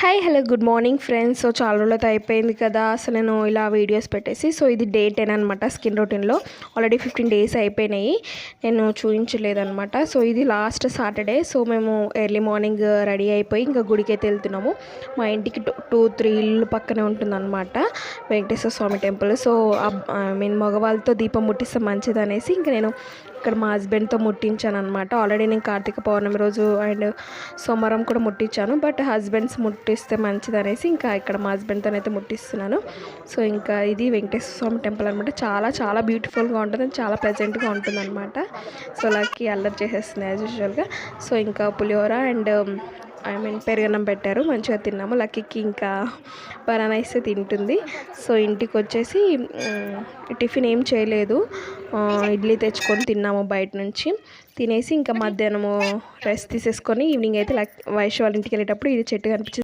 Hi hello good morning friends. So చాలా రోజులతో అయిపోయింది కదా అసలు నేను ఇలా వీడియోస్ పెట్టేసి. సో ఇది డే 10 అనమాట స్కిన్ రొటీన్లో. ఆల్రెడీ 15 days అయిపోయినాయి, నేను చూపించలేదనమాట. సో ఇది లాస్ట్ సాటర్డే. సో మేము ఎర్లీ మార్నింగ్ రెడీ అయిపోయి ఇంకా గుడికి అయితే వెళ్తున్నాము. మా ఇంటికి 2-3 ఇల్లు పక్కనే ఉంటుందన్నమాట వెంకటేశ్వర స్వామి టెంపుల్. సో మగవాళ్ళతో దీపం ముట్టిస్తే మంచిది అనేసి ఇంకా నేను ఇక్కడ మా హస్బెండ్తో ముట్టించాను అనమాట. ఆల్రెడీ నేను కార్తీక పౌర్ణమి రోజు అండ్ సోమవారం కూడా ముట్టించాను, బట్ హస్బెండ్స్ ముట్టిస్తే మంచిది అనేసి ఇంకా ఇక్కడ మా హస్బెండ్తో అయితే ముట్టిస్తున్నాను. సో ఇంకా ఇది వెంకటేశ్వర స్వామి టెంపుల్ అనమాట. చాలా చాలా బ్యూటిఫుల్గా ఉంటుంది, చాలా ప్లెజెంట్గా ఉంటుంది అనమాట. సో లక్కీ అల్లరి చేసేస్తుంది యాజ్ యూజువల్గా. సో ఇంకా పులిహోర అండ్ పెరుగన్నం పెట్టారు, మంచిగా తిన్నాము. లక్కీకి ఇంకా బనానా ఇస్తే తింటుంది. సో ఇంటికి వచ్చేసి టిఫిన్ ఏం చేయలేదు, ఇడ్లీ తెచ్చుకొని తిన్నాము బయట నుంచి. తినేసి ఇంకా మధ్యాహ్నము రెస్ట్ తీసేసుకొని ఈవినింగ్ అయితే వైష్ వాళ్ళ ఇంటికి వెళ్ళేటప్పుడు ఇది చెట్టు కనిపించింది.